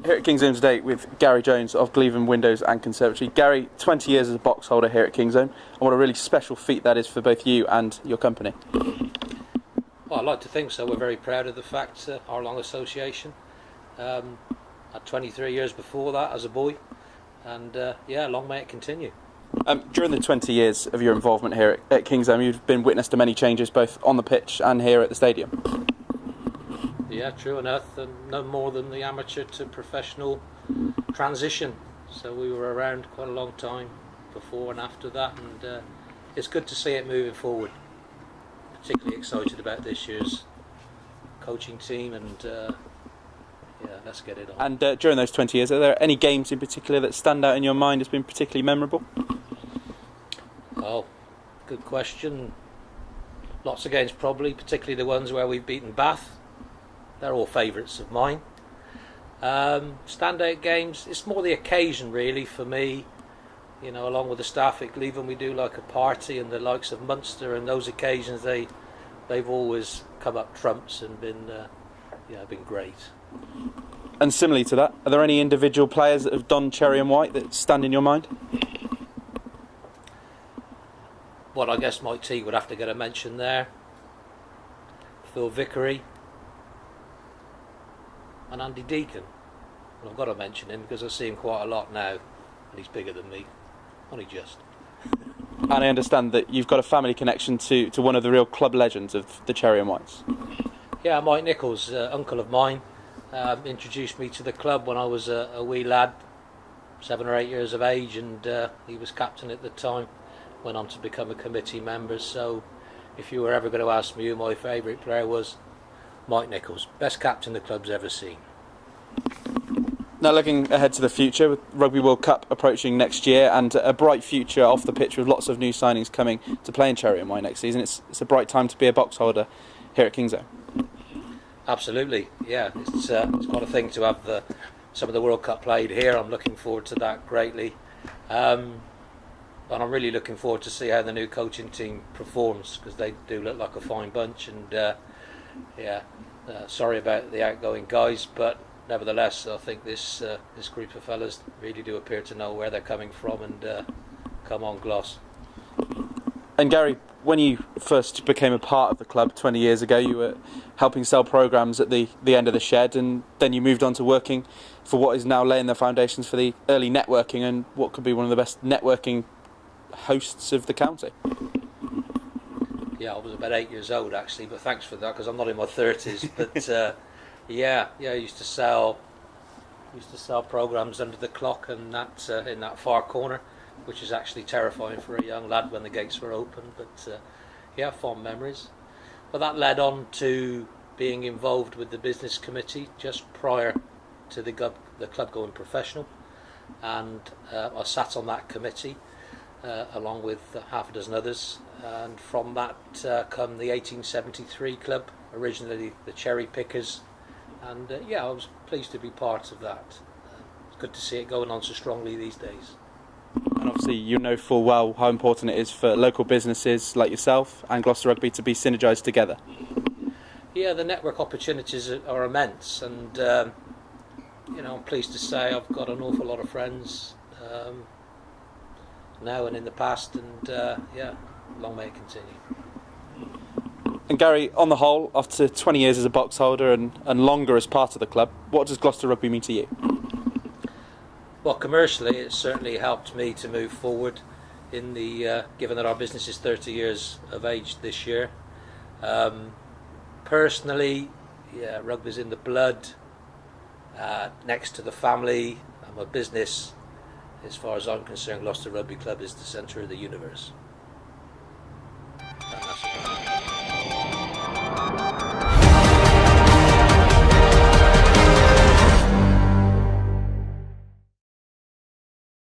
Here at Kingsholm today with Gary Jones of Glevum Windows and Conservatory. Gary, 20 years as a box holder here at Kingsholm, and what a really special feat that is for both you and your company. Well, I'd like to think so. We're very proud of the fact, our long association. Had 23 years before that as a boy, and long may it continue. During the 20 years of your involvement here at Kingsholm, you've been witness to many changes both on the pitch and here at the stadium. Yeah, true enough, and no more than the amateur to professional transition. So we were around quite a long time before and after that, and it's good to see it moving forward. Particularly excited about this year's coaching team, and let's get it on. And during those 20 years, are there any games in particular that stand out in your mind as being particularly memorable? Oh, good question. Lots of games probably, particularly the ones where we've beaten Bath. They're all favourites of mine. Standout games, it's more the occasion really for me. You know, along with the staff at Glevum, we do like a party, and the likes of Munster and those occasions, they've always come up trumps and been great. And similarly to that, are there any individual players that have donned cherry and white that stand in your mind? Well, I guess Mike T would have to get a mention there. Phil Vickery. And Andy Deacon. Well, I've got to mention him because I see him quite a lot now, and he's bigger than me. Only just. And I understand that you've got a family connection to one of the real club legends of the Cherry and Whites. Yeah, Mike Nichols, uncle of mine, introduced me to the club when I was a wee lad, 7 or 8 years of age, and he was captain at the time. Went on to become a committee member. So if you were ever going to ask me who my favourite player was, Mike Nichols, best captain the club's ever seen. Now looking ahead to the future, with Rugby World Cup approaching next year and a bright future off the pitch with lots of new signings coming to play in Cherry and White next season, it's a bright time to be a box holder here at Kingsholm. Absolutely, yeah. It's quite a thing to have some of the World Cup played here. I'm looking forward to that greatly. And I'm really looking forward to see how the new coaching team performs, because they do look like a fine bunch, and sorry about the outgoing guys, but nevertheless I think this group of fellas really do appear to know where they're coming from, and come on Gloss. And Gary, when you first became a part of the club 20 years ago, you were helping sell programmes at the end of the shed, and then you moved on to working for what is now laying the foundations for the early networking and what could be one of the best networking hosts of the county. Yeah, I was about 8 years old actually, but thanks for that, because I'm not in my 30s. But I used to sell programmes under the clock, and that in that far corner, which is actually terrifying for a young lad when the gates were open. But fond memories. But that led on to being involved with the business committee just prior to the club going professional, and I sat on that committee along with half a dozen others, and from that come the 1873 club, originally the Cherry Pickers, and I was pleased to be part of that. It's good to see it going on so strongly these days. And obviously you know full well how important it is for local businesses like yourself and Gloucester Rugby to be synergised together. Yeah, the network opportunities are immense, and I'm pleased to say I've got an awful lot of friends now and in the past, and long may it continue. And Gary, on the whole, after 20 years as a box holder and longer as part of the club, what does Gloucester Rugby mean to you? Well, commercially it certainly helped me to move forward in the given that our business is 30 years of age this year. Personally, rugby's in the blood, next to the family, and my business, as far as I'm concerned, Gloucester Rugby Club is the centre of the universe.